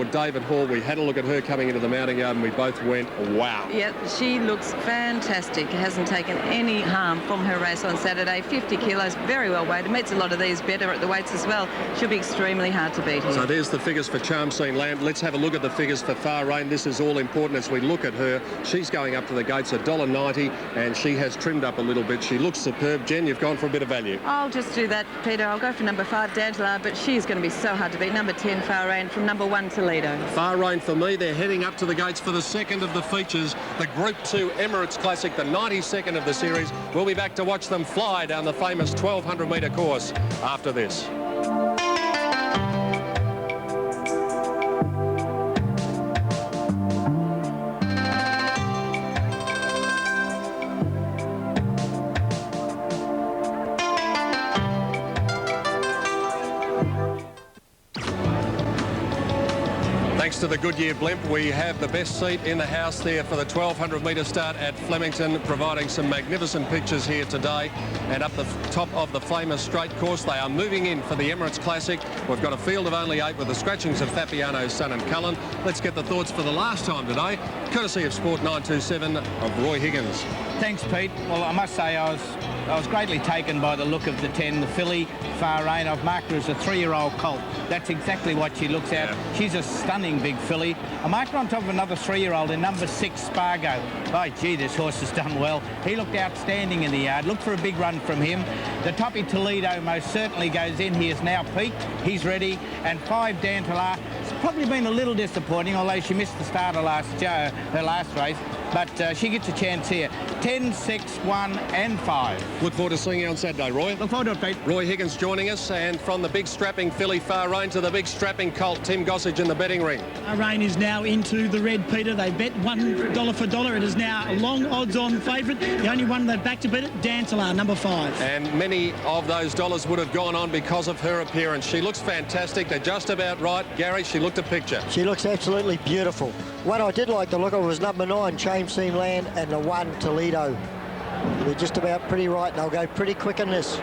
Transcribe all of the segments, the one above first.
David Hall, we had a look at her coming into the mounting yard and we both went, wow. Yeah, she looks fantastic. Hasn't taken any harm from her race on Saturday. 50 kilos, very well weighed. Meets a lot of these better at the weights as well. She'll be extremely hard to beat here. So there's the figures for Charm Scene Land. Let's have a look at the figures for Far Rain. This is all important as we look at her. She's going up to the gates $1.90 and she has trimmed up a little bit. She looks superb. Jen, you've gone for a bit of value. I'll just do that, Peter. I'll go for number 5, D'Angela, but she's going to be so hard to beat. Number 10, Far Rain, from number 1, Toledo. Far Rain for me. They're heading up to the gates for the second of the features, the Group 2 Emirates Classic, the 92nd of the series. We'll be back to watch them fly down the famous 1,200-metre course after this. Thanks to the Goodyear blimp, we have the best seat in the house there for the 1,200-metre start at Flemington, providing some magnificent pictures here today. And up the top of the famous straight course, they are moving in for the Emirates Classic. We've got a field of only 8 with the scratchings of Fabiano, Sun and Cullen. Let's get the thoughts for the last time today, courtesy of Sport 927 of Roy Higgins. Thanks, Pete. Well, I must say I was greatly taken by the look of the 10, the filly, Far Rain. I've marked her as a 3-year-old colt. That's exactly what she looks at. Yeah. She's a stunning big filly. I marked her on top of another 3-year-old in number 6, Spargo. Oh, gee, this horse has done well. He looked outstanding in the yard. Look for a big run from him. The Toppy Toledo most certainly goes in. He is now peaked. He's ready. And 5, D'Angela. It's probably been a little disappointing, although she missed the start of her last race. But she gets a chance here. 10, 6, 1 and 5. Look forward to seeing you on Saturday, Roy. Look forward to it, Pete. Roy Higgins joining us, and from the big strapping filly Far Rain to the big strapping colt, Tim Gossage in the betting ring. Far Rain is now into the red, Peter. They bet $1 for $1. It is now a long odds-on favourite. The only one they've backed to beat it, D'Angela, number 5. And many of those dollars would have gone on because of her appearance. She looks fantastic. They're just about right. Gary, she looked a picture. She looks absolutely beautiful. What I did like the look of was number 9, Charm Scene Land, and the 1, Toledo. They're just about pretty right. They'll go pretty quick in this.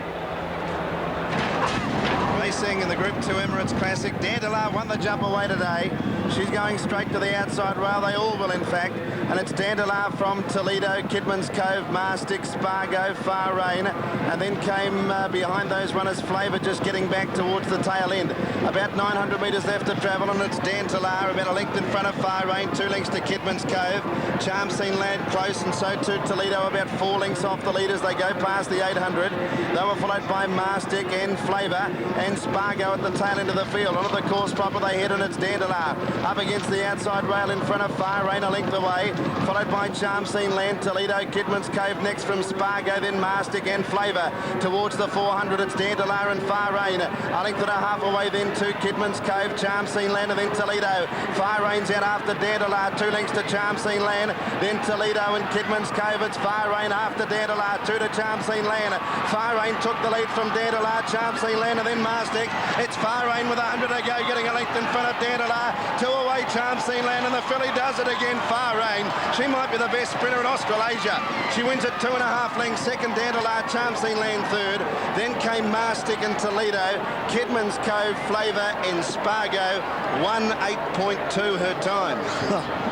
Racing in the Group 2 Emirates Classic. D'Angela won the jump away today. She's going straight to the outside rail. They all will, in fact. And it's D'Angela from Toledo, Kidman's Cove, Marstic, Spargo, Far Rain. And then came behind those runners, Flavour, just getting back towards the tail end. About 900 metres left to travel, and it's D'Angela about a length in front of Far Rain, 2 lengths to Kidman's Cove. Charm Scene Land close, and so too Toledo, about 4 lengths off the leaders. They go past the 800. They were followed by Marstic and Flavour and Spargo at the tail end of the field. Onto the course proper they head, and it's D'Angela up against the outside rail in front of Far Rain, a length away, followed by Charm Scene Land, Toledo, Kidman's Cove next from Spargo, then Marstic and Flavour. Towards the 400, it's D'Angela and Far Rain. A length and a half away then to Kidman's Cove, Charm Scene Land, and then Toledo. Far Rain's out after D'Angela, 2 lengths to Charm Scene Land, then Toledo and Kidman's Cove. It's Far Rain after D'Angela, 2 to Charm Scene Land. Far Rain took the lead from D'Angela, Charm Scene Land, and then Marstic. It's Far Rain with 100 to go, getting a length in front of D'Angela. 2 away, Charm Scene Land, and the filly does it again. Far Rain, she might be the best sprinter in Australasia. She wins at 2.5 lengths. Second, D'Angela, Charm Scene Land third. Then came Marstic and Toledo, Kidman's Cove, Flavour and Spargo. 1:08.2 her time.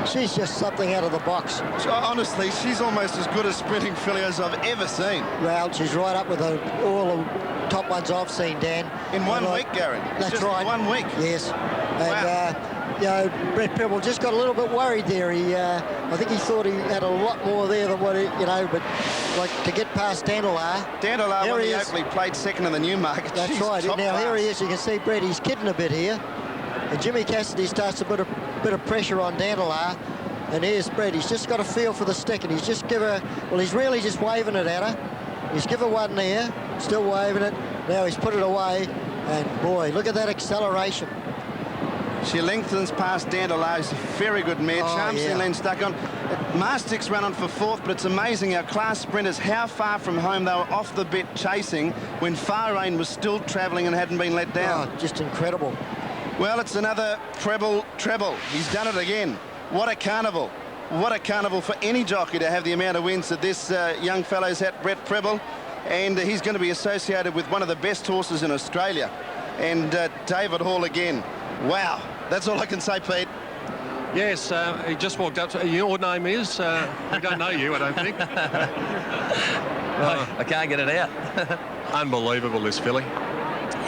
She's just something out of the box. Honestly, she's almost as good a sprinting filly as I've ever seen. Well, she's right up with all the top ones I've seen, Dan. In 1 week, Gary. That's just right. 1 week. Yes. And, wow. You know, Brett Prebble just got a little bit worried there. I think he thought he had a lot more there than what he, but like to get past D'Angela. D'Angela won the Oakley, played second in the Newmarket. That's right. Now class. Here he is. You can see Brett. He's kidding a bit here. And Jimmy Cassidy starts a bit of pressure on D'Angela. And here's Brett. He's just got a feel for the stick, and he's just he's really just waving it at her. He's given one there, still waving it. Now he's put it away, and boy, look at that acceleration. She lengthens past D'Angela. It's a very good mare. Charm Scene Land stuck on. Marstic's run on for 4th, but it's amazing our class sprinters, how far from home they were off the bit chasing when Far Rain was still travelling and hadn't been let down. Oh, just incredible. Well, it's another treble. He's done it again. What a carnival. What a carnival for any jockey to have the amount of wins that this young fellow's had, Brett Prebble. And he's going to be associated with one of the best horses in Australia. And David Hall again. Wow. That's all I can say, Pete. Yes, he just walked up to your name is? We don't know you, I don't think. I can't get it out. Unbelievable, this filly.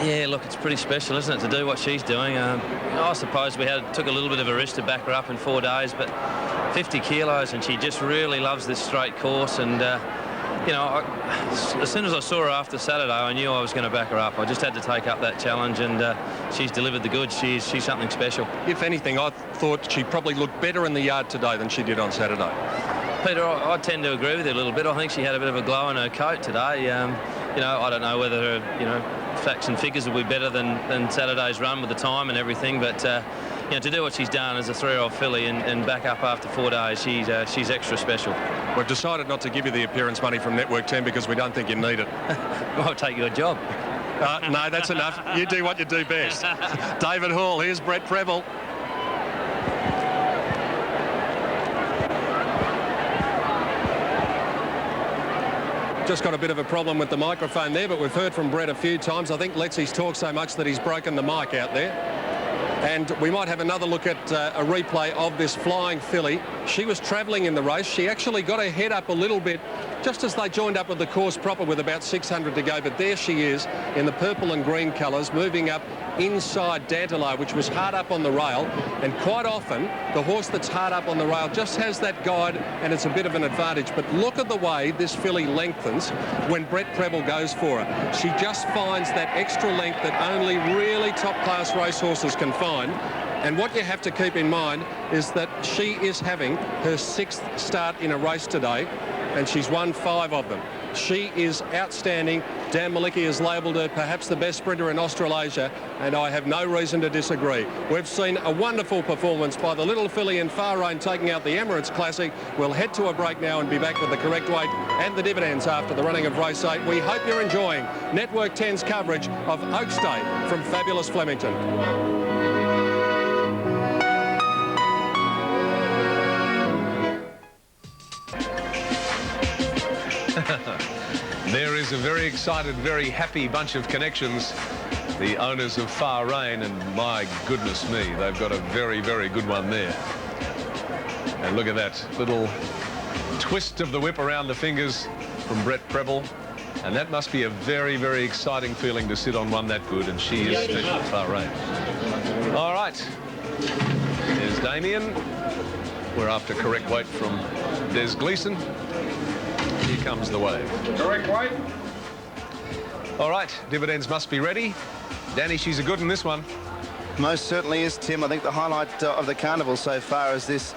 Yeah, look, it's pretty special, isn't it, to do what she's doing. I suppose we took a little bit of a risk to back her up in 4 days, but 50 kilos, and she just really loves this straight course. And, you know, as soon as I saw her after Saturday, I knew I was going to back her up. I just had to take up that challenge, and she's delivered the goods. She's something special. If anything, I thought she probably looked better in the yard today than she did on Saturday. Peter, I tend to agree with you a little bit. I think she had a bit of a glow in her coat today. You know, I don't know whether her, you know, facts and figures will be better than Saturday's run with the time and everything, but you know, to do what she's done as a 3-year-old filly and back up after 4 days, she's extra special. We've decided not to give you the appearance money from Network 10 because we don't think you need it. I'll take your job. No, that's enough. You do what you do best. David Hall, here's Brett Preble. Just got a bit of a problem with the microphone there, but we've heard from Brett a few times. I think Letsy's talked so much that he's broken the mic out there. And we might have another look at a replay of this flying filly. She was travelling in the race. She actually got her head up a little bit just as they joined up with the course proper with about 600 to go. But there she is in the purple and green colours, moving up inside Dantelar, which was hard up on the rail. And quite often, the horse that's hard up on the rail just has that guide, and it's a bit of an advantage. But look at the way this filly lengthens when Brett Preble goes for her. She just finds that extra length that only really top-class racehorses can find. And what you have to keep in mind is that she is having her 6th start in a race today, and she's won 5 of them. She is outstanding. Dan Malicki has labelled her perhaps the best sprinter in Australasia, and I have no reason to disagree. We've seen a wonderful performance by the little filly in Far Rain taking out the Emirates Classic. We'll head to a break now and be back with the correct weight and the dividends after the running of race 8. We hope you're enjoying Network 10's coverage of Oaks Day from fabulous Flemington. There is a very excited, very happy bunch of connections, the owners of Far Rain, and my goodness me, they've got a very, very good one there. And look at that little twist of the whip around the fingers from Brett Preble. And that must be a very, very exciting feeling to sit on one that good, and she is special, Far Rain. All right, there's Damien. We're after correct weight from Des Gleeson. Here comes the wave. Correct weight. All right, dividends must be ready. Danny, she's a good in this one. Most certainly is, Tim. I think the highlight of the carnival so far is this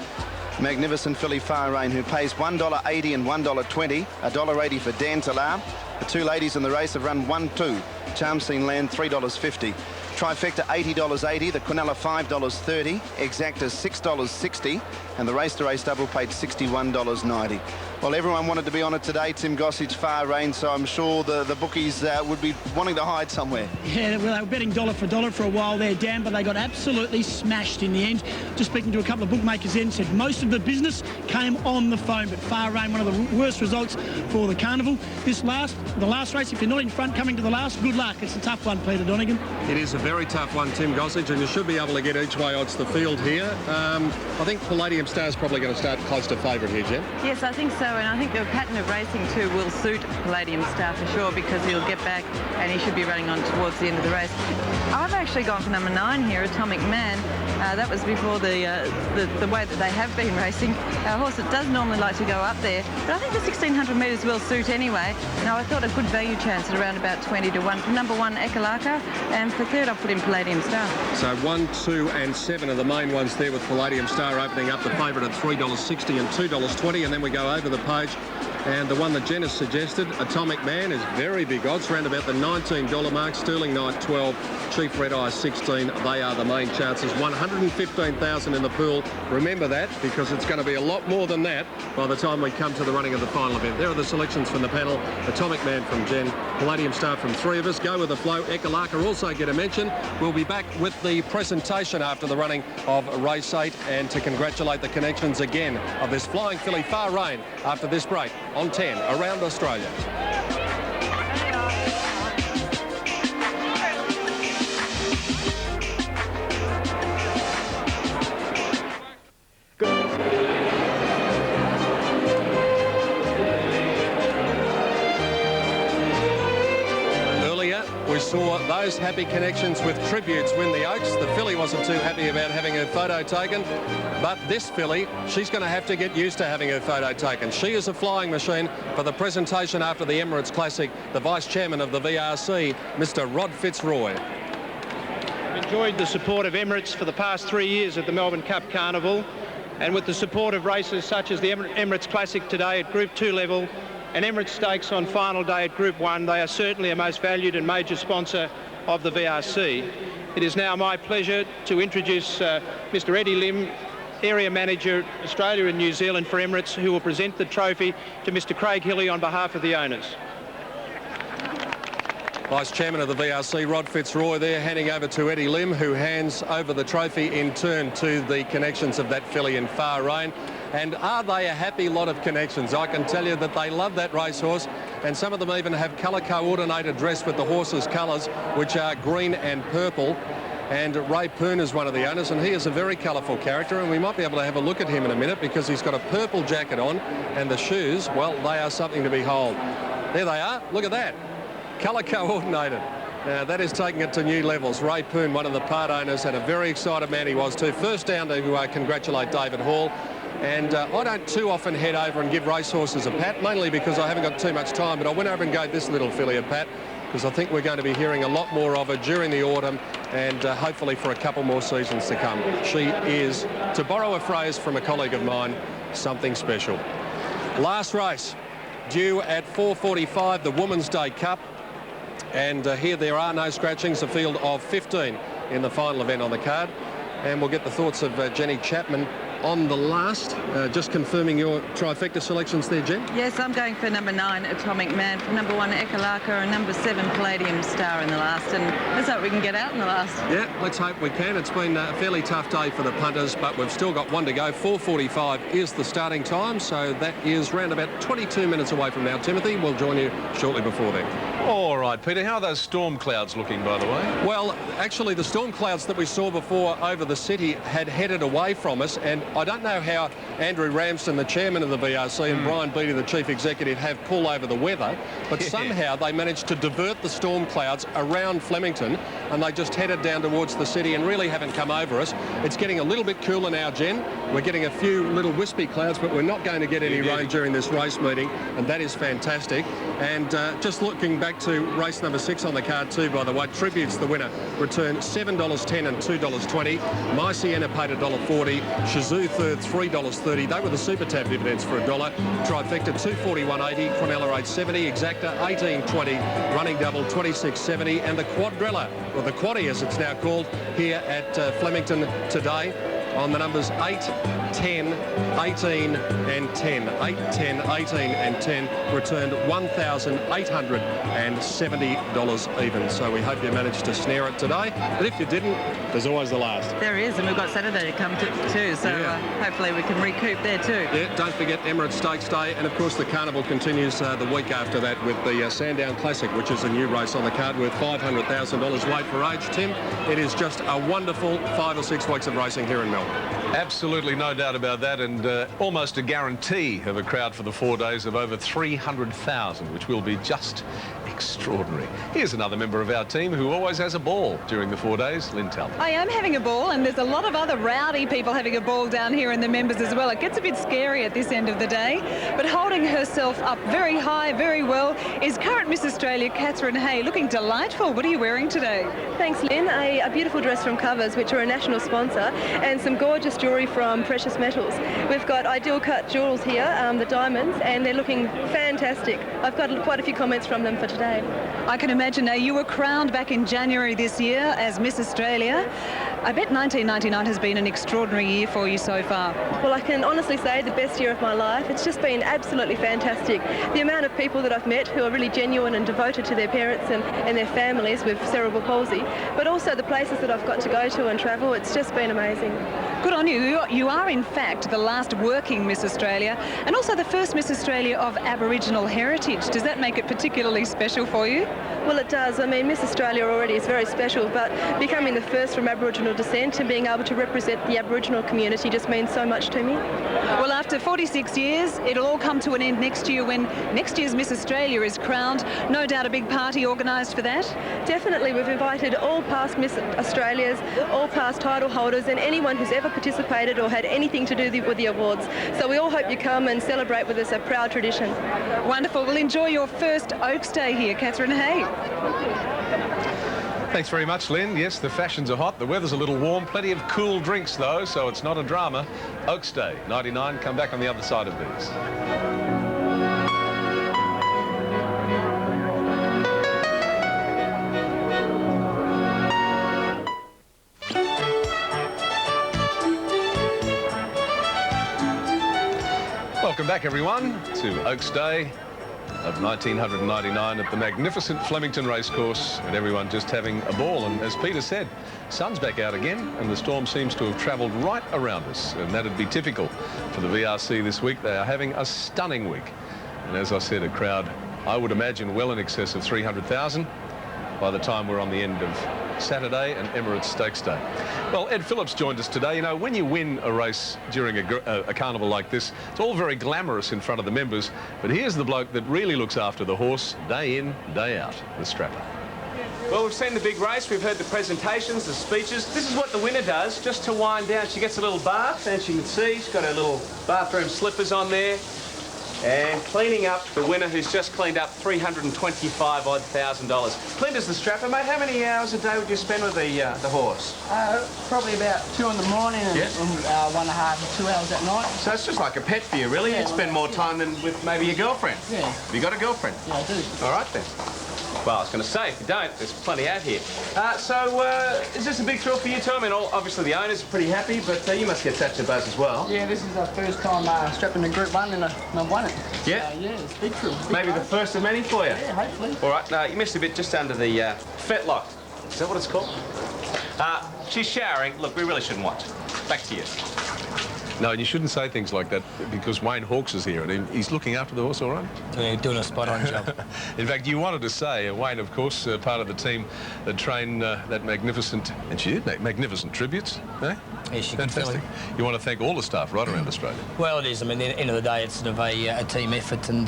magnificent filly Far Rain, who pays $1.80 and $1.20, $1.80 for Dantelar. The 2 ladies in the race have run 1-2. Charm Scene Land $3.50. Trifecta $80.80, the Quinella $5.30, Exacta $6.60, and the Race to Race double paid $61.90. Well, everyone wanted to be on it today, Tim Gossage, Far Rain, so I'm sure the bookies would be wanting to hide somewhere. Yeah, well, they were betting dollar for dollar for a while there, Dan, but they got absolutely smashed in the end. Just speaking to a couple of bookmakers then, said most of the business came on the phone, but Far Rain, one of the worst results for the carnival. The last race, if you're not in front coming to the last, good luck. It's a tough one, Peter Donegan. It is a very tough one, Tim Gossage, and you should be able to get each way odds the field here. I think Palladium Star is probably going to start close to favourite here, Jen. Yes, I think so, and I think the pattern of racing too will suit Palladium Star for sure, because he'll get back and he should be running on towards the end of the race. I've actually gone for number 9 here, Atomic Man. That was before the way that they have been racing. A horse that does normally like to go up there, but I think the 1600 metres will suit anyway. Now, I thought a good value chance at around about 20 to 1 for number 1, Ekalaka, and for 3rd, I'll put in Palladium Star. So 1, 2 and 7 are the main ones there, with Palladium Star opening up the favourite at $3.60 and $2.20, and then we go over the page. And the one that Jen has suggested, Atomic Man, is very big odds, around about the $19 mark. Sterling Knight 12, Chief Red Eye 16. They are the main chances. 115,000 in the pool. Remember that, because it's going to be a lot more than that by the time we come to the running of the final event. There are the selections from the panel. Atomic Man from Jen, Palladium Star from 3 of us. Go with the flow. Ekalaka also get a mention. We'll be back with the presentation after the running of race 8, and to congratulate the connections again of this flying filly Far Rain after this break on 10 around Australia. those happy connections with tributes win the Oaks. The filly wasn't too happy about having her photo taken, but this filly, she's going to have to get used to having her photo taken. She is a flying machine. For the presentation after the Emirates Classic, the Vice Chairman of the VRC, Mr. Rod Fitzroy. I've enjoyed the support of Emirates for the past 3 years at the Melbourne Cup Carnival, and with the support of races such as the Emirates Classic today at Group 2 level and Emirates Stakes on final day at Group 1, they are certainly a most valued and major sponsor of the VRC. It is now my pleasure to introduce Mr. Eddie Lim, Area Manager Australia and New Zealand for Emirates, who will present the trophy to Mr. Craig Hilly on behalf of the owners. Vice Chairman of the VRC, Rod Fitzroy there, handing over to Eddie Lim, who hands over the trophy in turn to the connections of that filly in Far Rain. And are they a happy lot of connections? I can tell you that they love that racehorse, and some of them even have colour-coordinated dress with the horse's colours, which are green and purple. And Ray Poon is one of the owners, and he is a very colourful character, and we might be able to have a look at him in a minute because he's got a purple jacket on, and the shoes, well, they are something to behold. There they are. Look at that. Colour coordinated. Now that is taking it to new levels. Ray Poon, one of the part owners, and a very excited man he was too. First down to congratulate David Hall. And I don't too often head over and give racehorses a pat, mainly because I haven't got too much time, but I went over and gave this little filly a pat because I think we're going to be hearing a lot more of her during the autumn and hopefully for a couple more seasons to come. She is, to borrow a phrase from a colleague of mine, something special. Last race, due at 4:45, the Women's Day Cup. And here there are no scratchings, a field of 15 in the final event on the card. And we'll get the thoughts of Jenny Chapman on the last. Just confirming your trifecta selections there, Jen. Yes, I'm going for number 9, Atomic Man, for number 1, Ekalaka, and number 7, Palladium Star in the last. And let's hope we can get out in the last. Yeah, let's hope we can. It's been a fairly tough day for the punters, but we've still got one to go. 4:45 is the starting time, so that is round about 22 minutes away from now. Timothy, we'll join you shortly before then. All right, Peter, how are those storm clouds looking, by the way? Well, actually, the storm clouds that we saw before over the city had headed away from us, and I don't know how Andrew Ramsden, the chairman of the VRC, and Brian Beattie, the chief executive, have pull over the weather, but somehow they managed to divert the storm clouds around Flemington, and they just headed down towards the city and really haven't come over us. It's getting a little bit cooler now, Jen. We're getting a few little wispy clouds, but we're not going to get any rain during this race meeting, and that is fantastic. And just looking back to race number 6 on the card too, by the way, Tribute's the winner. Return $7.10 and $2.20. My Sienna paid $1.40. Shazoo third, $3.30. They were the Super Tab dividends for $1. Trifecta $241.80. Quinella $8.70. Exacta $18.20. Running double $26.70. And the Quadrella, or the Quaddie as it's now called, here at Flemington today on the numbers 8, 10, 18 and 10. 8, 10, 18 and 10 returned $1,870 even. So we hope you managed to snare it today. But if you didn't, there's always the last. There is, and we've got Saturday to come too, so hopefully we can recoup there too. Yeah, don't forget Emirates Stakes Day, and of course the carnival continues the week after that with the Sandown Classic, which is a new race on the card worth $500,000 weight for age. Tim, it is just a wonderful 5 or 6 weeks of racing here in Melbourne. Absolutely no doubt about that, and almost a guarantee of a crowd for the 4 days of over 300,000, which will be just extraordinary. Here's another member of our team who always has a ball during the 4 days, Lynn Talbot. I am having a ball, and there's a lot of other rowdy people having a ball down here in the members as well. It gets a bit scary at this end of the day, but holding herself up very high, very well, is current Miss Australia, Catherine Hay, looking delightful. What are you wearing today? Thanks, Lynn. A beautiful dress from Covers, which are a national sponsor, and some gorgeous jewellery from Precious Metals. We've got ideal cut jewels here, the diamonds, and they're looking fantastic. I've got quite a few comments from them for today. I can imagine. Now, you were crowned back in January this year as Miss Australia. I bet 1999 has been an extraordinary year for you so far. Well, I can honestly say the best year of my life. It's just been absolutely fantastic. The amount of people that I've met who are really genuine and devoted to their parents and their families with cerebral palsy, but also the places that I've got to go to and travel, it's just been amazing. Good on you. You are, in fact, the last working Miss Australia and also the first Miss Australia of Aboriginal heritage. Does that make it particularly special for you? Well, it does. I mean, Miss Australia already is very special, but becoming the first from Aboriginal descent and being able to represent the Aboriginal community just means so much to me. Well, after 46 years, it'll all come to an end next year when next year's Miss Australia is crowned. No doubt a big party organised for that. Definitely. We've invited all past Miss Australias, all past title holders, and anyone who's ever participated or had anything to do with the awards. So we all hope you come and celebrate with us, a proud tradition. Wonderful. Well, enjoy your first Oaks Day here, Catherine Hay. Thanks very much, Lynn. Yes, the fashions are hot. The weather's a little warm. Plenty of cool drinks, though, so it's not a drama. Oaks Day, 99. Come back on the other side of these. Welcome back, everyone, to Oaks Day of 1999 at the magnificent Flemington Racecourse, and everyone just having a ball. And as Peter said, sun's back out again, and the storm seems to have travelled right around us, and that'd be typical for the VRC this week. They are having a stunning week, and as I said, a crowd, I would imagine, well in excess of 300,000 by the time we're on the end of Saturday and Emirates Stakes Day. Well, Ed Phillips joined us today. You know, when you win a race during a carnival like this, it's all very glamorous in front of the members, but here's the bloke that really looks after the horse day in, day out, the strapper. Well, we've seen the big race, we've heard the presentations, the speeches. This is what the winner does, just to wind down. She gets a little bath, as you can see. She's got her little bathroom slippers on there. And cleaning up the winner, who's just cleaned up $325,000. Clint is the strapper, mate. How many hours a day would you spend with the horse? Probably about 2 in the morning and 1.5 to 2 hours at night. So it's just like a pet for you, really? Yeah, You'd spend more time than with maybe your girlfriend? Yeah. Have you got a girlfriend? Yeah, I do. All right, then. Well, I was going to say, if you don't, there's plenty out here. Is this a big thrill for you too? I mean, obviously the owners are pretty happy, but you must get such a buzz as well. Yeah, this is our first time strapping the Group 1 and I've won it. Yeah? Yeah, it's a big thrill. Maybe the first of many for you? Yeah, hopefully. All right, you missed a bit just under the fetlock. Is that what it's called? She's showering. Look, we really shouldn't watch. Back to you. No, you shouldn't say things like that because Wayne Hawkes is here and he's looking after the horse all right? Yeah, doing a spot-on job. In fact, you wanted to say, Wayne, of course, part of the team that trained that magnificent, and she did make magnificent tributes, eh? Yeah, she fantastic. You want to thank all the staff right around Australia. Well, it is. I mean, at the end of the day, it's sort of a team effort, and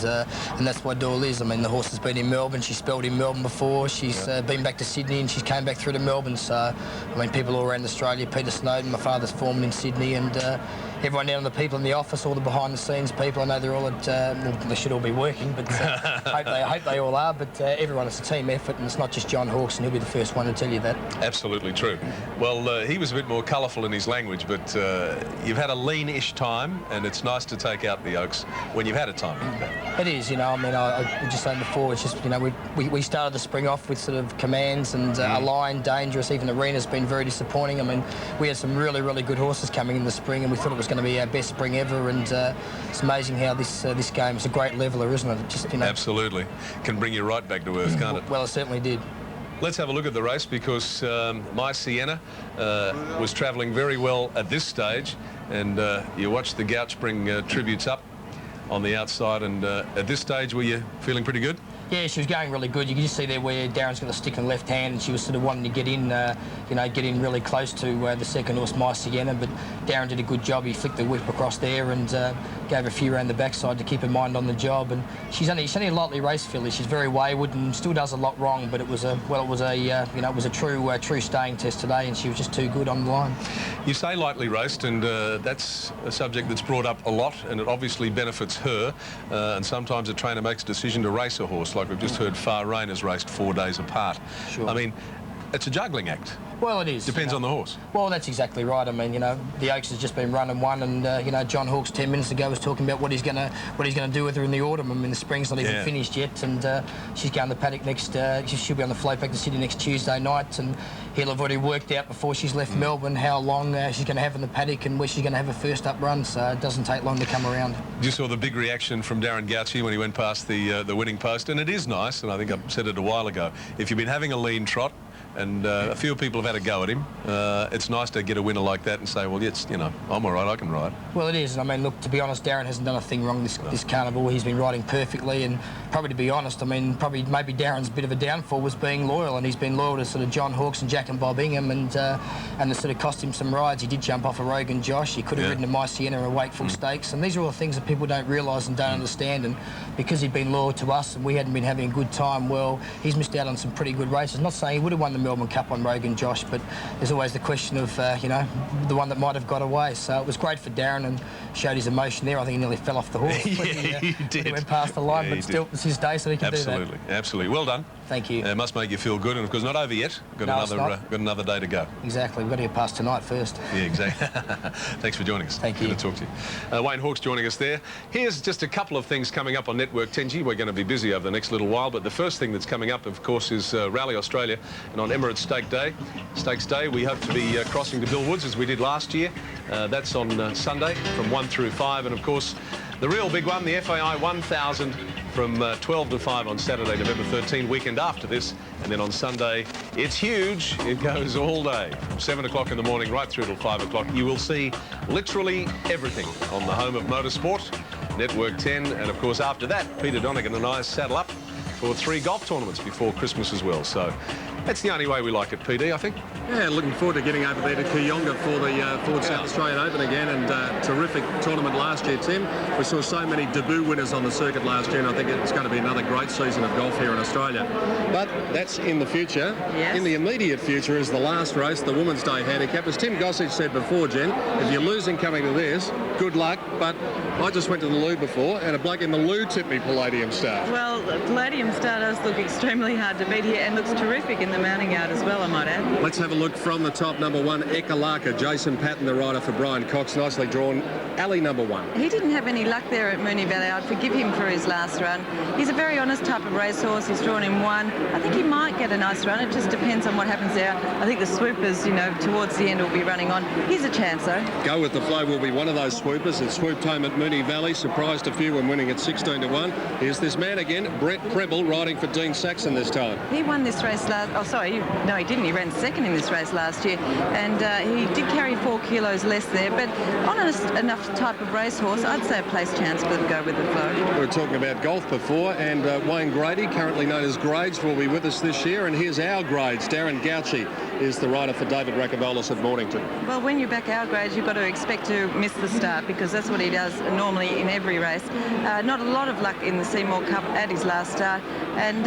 that's what it all is. I mean, the horse has been in Melbourne. She's spelled in Melbourne before. She's been back to Sydney, and she's came back through to Melbourne. So, I mean, people all around Australia, Peter Snowden, my father's foreman in Sydney, and everyone down, the people in the office, all the behind-the-scenes people. I know they're all at, well, they should all be working, but I hope they all are. But everyone, it's a team effort, and it's not just John Hawkes, and he'll be the first one to tell you that. Absolutely true. Well, he was a bit more colourful in his language, but you've had a lean-ish time, and it's nice to take out the Oaks when you've had a time like that. It is, you know. I mean, I was just saying before, it's just, you know, we started the spring off with sort of commands and a line, dangerous. Even Arena's been very disappointing. I mean, we had some really, really good horses coming in the spring, and we thought it was going to be our best spring ever. And it's amazing how this game is a great leveler, isn't it? It just, you know, absolutely. Can bring you right back to earth, can't it? Well, it certainly did. Let's have a look at the race because My Sienna was travelling very well at this stage, and you watched the Gouch bring tributes up on the outside, and at this stage were you feeling pretty good? Yeah, she was going really good. You can just see there where Darren's got a stick in the left hand, and she was sort of wanting to get in, you know, get in really close to the second horse, My Sienna. But Darren did a good job. He flicked the whip across there and gave a few around the backside to keep her mind on the job. And she's only a lightly race filly. She's very wayward and still does a lot wrong. But it was a you know, it was a true staying test today, and she was just too good on the line. You say lightly raced, and that's a subject that's brought up a lot, and it obviously benefits her. And sometimes a trainer makes a decision to race a horse. Like we've just heard, Far Rain has raced 4 days apart. Sure. I mean, it's a juggling act. Well, it is. Depends on the horse. Well, that's exactly right. I mean, you know, the Oaks has just been run and won, and you know, John Hawkes 10 minutes ago was talking about what he's going to do with her in the autumn. I mean, the spring's not even finished yet, and she's going to the paddock next. She'll be on the float back to Sydney next Tuesday night, and he'll have already worked out before she's left Melbourne how long she's going to have in the paddock and where she's going to have her first up run. So it doesn't take long to come around. You saw the big reaction from Darren Gouchy when he went past the winning post, and it is nice. And I think I said it a while ago. If you've been having a lean trot, And a few people have had a go at him. It's nice to get a winner like that and say, well, it's, you know, I'm all right, I can ride. Well, it is. I mean, look, to be honest, Darren hasn't done a thing wrong this carnival. He's been riding perfectly, and probably, to be honest, I mean, maybe Darren's bit of a downfall was being loyal, and he's been loyal to sort of John Hawkes and Jack and Bob Ingham, and it sort of cost him some rides. He did jump off a Rogan Josh. He could have ridden a My Sienna or Wakeful Stakes, and these are all things that people don't realise and don't understand. And because he'd been loyal to us and we hadn't been having a good time, well, he's missed out on some pretty good races. Not saying he would have won the Melbourne Cup on Rogan Josh, but there's always the question of, you know, the one that might have got away. So it was great for Darren and showed his emotion there. I think he nearly fell off the horse when he did. He went past the line, but still, it's his day, so he can do that. Absolutely. Well done. Thank you. It must make you feel good, and of course, not over yet. Got another day to go. Exactly. We've got to get past tonight first. Yeah, exactly. Thanks for joining us. Thank you. Good to talk to you. Wayne Hawkes joining us there. Here's just a couple of things coming up on Network 10G. We're going to be busy over the next little while, but the first thing that's coming up, of course, is Rally Australia, and on Emirates Stakes Day, we hope to be crossing to Bill Woods as we did last year. That's on Sunday from 1 through 5, and of course, the real big one, the FAI 1000 from 12 to 5 on Saturday, November 13, weekend after this. And then on Sunday, it's huge. It goes all day, from 7 o'clock in the morning right through till 5 o'clock. You will see literally everything on the home of motorsport, Network 10. And of course, after that, Peter Donegan and I saddle up for 3 golf tournaments before Christmas as well. So that's the only way we like it, PD, I think. Yeah, looking forward to getting over there to Kooyonga for the Ford South Australian Open again, and terrific tournament last year, Tim. We saw so many debut winners on the circuit last year, and I think it's going to be another great season of golf here in Australia. But that's in the future. Yes. In the immediate future is the last race, the Women's Day Handicap. As Tim Gossage said before, Jen, if you're losing coming to this, good luck. But I just went to the loo before, and a bloke in the loo tipped me Palladium Star. Well, Palladium Star does look extremely hard to beat here and looks terrific in the mounting yard as well, I might add. Let's have a look from the top. Number 1, Ekalaka. Jason Patton, the rider for Brian Cox. Nicely drawn. Alley number 1. He didn't have any luck there at Moonee Valley. I'd forgive him for his last run. He's a very honest type of racehorse. He's drawn in 1. I think he might get a nice run. It just depends on what happens there. I think the swoopers, you know, towards the end will be running on. He's a chance, though. Go with the Flow will be one of those swoopers. It swooped home at Moonee Valley. Surprised a few when winning at 16 to 1. Here's this man again, Brett Preble, riding for Dean Saxon this time. He won this race last... Oh, sorry. No, he didn't. He ran second in this race last year. And he did carry 4 kilos less there. But honest enough type of racehorse, I'd say a place chance for them to go with the Flow. We were talking about golf before, and Wayne Grady, currently known as Grades, will be with us this year. And here's our Grades. Darren Gauci is the rider for David Rakabolas at Mornington. Well, when you back our Grades, you've got to expect to miss the start, because that's what he does normally in every race. Not a lot of luck in the Seymour Cup at his last start, and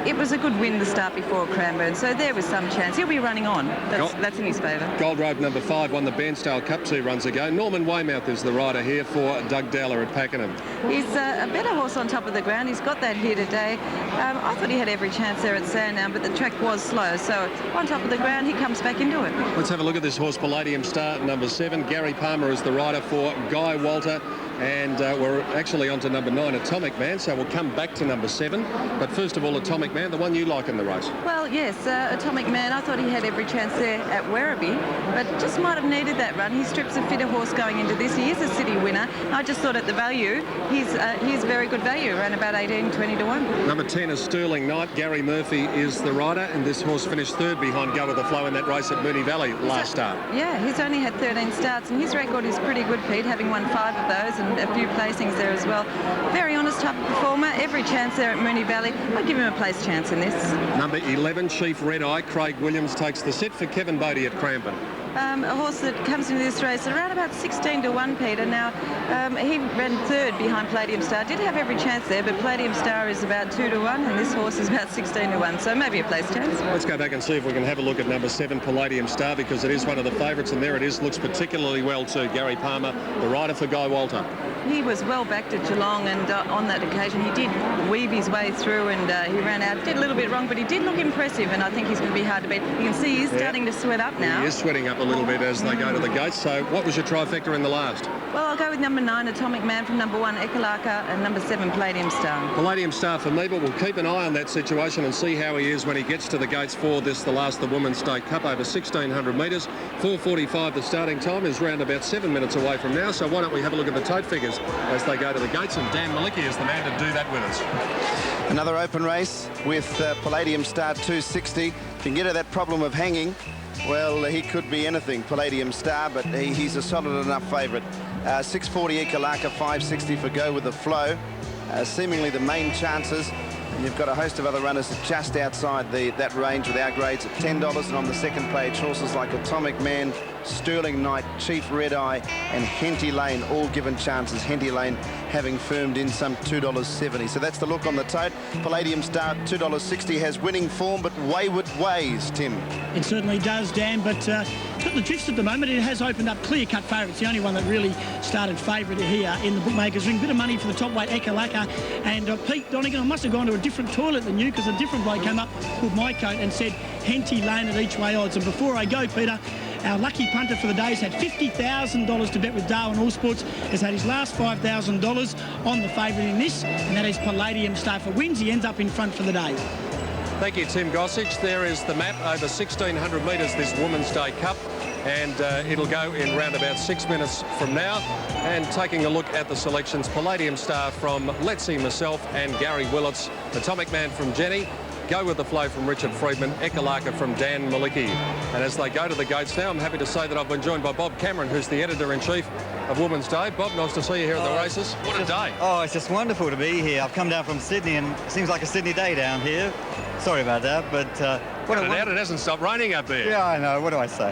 it was a good win the start before Cranbourne, so there was some chance. He'll be running on. That's in his favour. Gold Robe number 5 won the Bairnsdale Cup 2 runs ago. Norman Weymouth is the rider here for Doug Dowler at Pakenham. He's a better horse on top of the ground. He's got that here today. I thought he had every chance there at Sandown, but the track was slow, so on top of the ground, he comes back into it. Let's have a look at this horse, Palladium Star, number 7. Gary Palmer is the rider for Guy Walter. And we're actually on to number 9, Atomic Man, so we'll come back to number 7. But first of all, Atomic Man, the one you like in the race. Well, yes, Atomic Man, I thought he had every chance there at Werribee, but just might have needed that run. He strips a fitter horse going into this. He is a city winner. I just thought at the value, he's very good value, around about 18, 20 to 1. Number 10 is Sterling Knight. Gary Murphy is the rider, and this horse finished 3rd behind Go With The Flow in that race at Moonee Valley last start. Yeah, he's only had 13 starts, and his record is pretty good, Pete, having won 5 of those, and a few placings there as well. Very honest type of performer. Every chance there at Moonee Valley. I'd give him a place chance in this. Number 11, Chief Red Eye. Craig Williams takes the set for Kevin Bodie at Cranbourne. A horse that comes into this race around about 16 to 1, Peter. Now, he ran 3rd behind Palladium Star. Did have every chance there, but Palladium Star is about 2 to 1, and this horse is about 16 to 1, so maybe a place chance. Let's go back and see if we can have a look at number 7, Palladium Star, because it is one of the favourites, and there it is. Looks particularly well too. Gary Palmer, the rider for Guy Walter. He was well backed at Geelong, and on that occasion he did weave his way through, and he ran out. Did a little bit wrong, but he did look impressive, and I think he's going to be hard to beat. You can see he's starting to sweat up now. He is sweating up a little bit as they go to the gates. So what was your trifecta in the last? Well, I'll go with number 9, Atomic Man, from number 1, Ekalaka, and number 7, Palladium Star. Palladium Star for me, but we'll keep an eye on that situation and see how he is when he gets to the gates for this, the last, the Women's State Cup, over 1,600 metres. 4:45 the starting time is round about 7 minutes away from now, so why don't we have a look at the tote figures as they go to the gates, and Dan Malicki is the man to do that with us. Another open race with Palladium Star 260. If you can get her that problem of hanging, well, he could be anything, Palladium Star, but he's a solid enough favourite. 640 Ekalaka, 560 for Go With The Flow. Seemingly the main chances. And you've got a host of other runners just outside that range with our grades at $10. And on the second page, horses like Atomic Man, Sterling Knight, Chief Red Eye, and Henty Lane, all given chances. Henty Lane having firmed in some $2.70. So that's the look on the tote. Palladium Star, $2.60, has winning form, but wayward ways, Tim. It certainly does, Dan, but got the drifts at the moment. It has opened up clear-cut favourites. The only one that really started favourite here in the bookmakers ring. Bit of money for the top weight, Ekalaka. And Pete Donegan, I must have gone to a different toilet than you, because a different bloke came up, pulled my coat and said Henty Lane at each way odds. And before I go, Peter, our lucky punter for the day has had $50,000 to bet with Darwin All Sports, has had his last $5,000 on the favourite in this, and that is Palladium Star. For wins, he ends up in front for the day. Thank you, Tim Gossage. There is the map over 1,600 metres, this Women's Day Cup, and it'll go in round about 6 minutes from now. And taking a look at the selections, Palladium Star from Letzi myself and Gary Willits, Atomic Man from Jenny, Go With The Flow from Richard Friedman, Ekalaka from Dan Malicki. And as they go to the gates now, I'm happy to say that I've been joined by Bob Cameron, who's the editor-in-chief of Women's Day. Bob, nice to see you here at the races. What a day. Oh, it's just wonderful to be here. I've come down from Sydney, and it seems like a Sydney day down here. Sorry about that, but... it hasn't stopped raining up there. Yeah, I know. What do I say?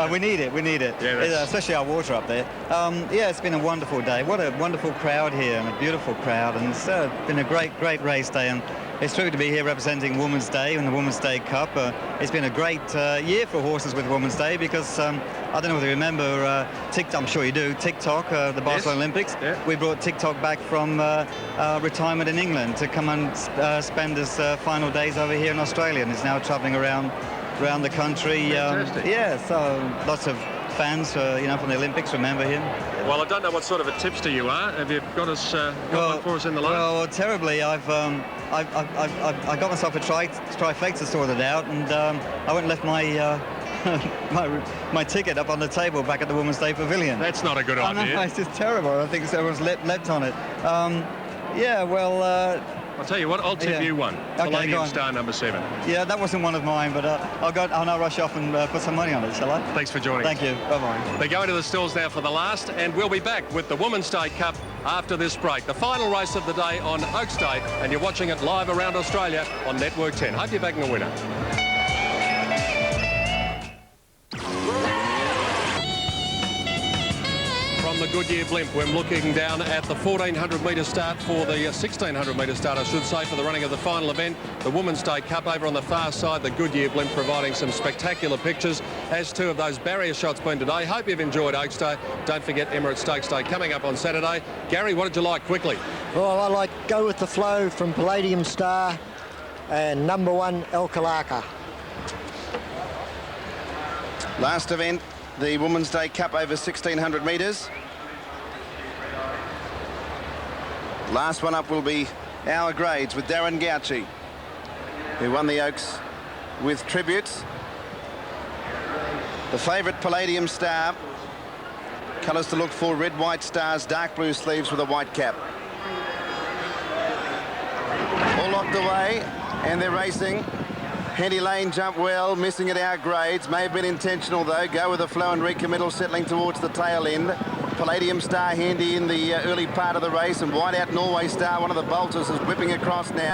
We need it. We need it. Yeah, especially our water up there. Yeah, it's been a wonderful day. What a wonderful crowd here, and a beautiful crowd. And it's been a great race day. And it's true to be here representing Women's Day and the Women's Day Cup. It's been a great year for horses with Women's Day, because I don't know whether you remember TikTok. I'm sure you do. TikTok, the Barcelona Olympics. Yeah. We brought TikTok back from retirement in England to come and spend his final days over here in Australia, and is now travelling around the country. Yeah, so lots of fans, from the Olympics remember him. Well, I don't know what sort of a tipster you are. Have you got one for us in the line? Well, terribly. I got myself a trifecta sorted out, and I went and left my my ticket up on the table back at the Women's Day Pavilion. That's not a good idea. No, it's just terrible. I think everyone's leapt on it. Yeah, well... I'll tell you what, I'll tip you one. Okay, Palladium Star number 7. Yeah, that wasn't one of mine, but I'll now rush off and put some money on it, shall I? Thanks for joining us. Thank you. Bye-bye. They're going to the stalls now for the last, and we'll be back with the Women's Day Cup after this break. The final race of the day on Oaks Day, and you're watching it live around Australia on Network 10. Hope you're backing a winner. From the Goodyear Blimp, we're looking down at the 1,400 metre start for the 1,600 metre start, I should say, for the running of the final event, the Women's Day Cup. Over on the far side, the Goodyear Blimp providing some spectacular pictures, as two of those barrier shots been today. Hope you've enjoyed Oaks Day. Don't forget Emirates Stakes Day coming up on Saturday. Gary, what did you like quickly? Well, I like Go With The Flow from Palladium Star and number 1, Ekalaka. Last event, the Women's Day Cup over 1,600 metres. Last one up will be our grades with Darren Gauci, who won the Oaks with tributes. The favourite Palladium Star. Colours to look for: red, white stars, dark blue sleeves with a white cap. All locked away, and they're racing. Henty Lane jumped well, missing at our grades. May have been intentional, though. Go With The Flow and recommittal settling towards the tail end. Palladium Star handy in the early part of the race, and Whiteout Norway Star, one of the bolters, is whipping across now.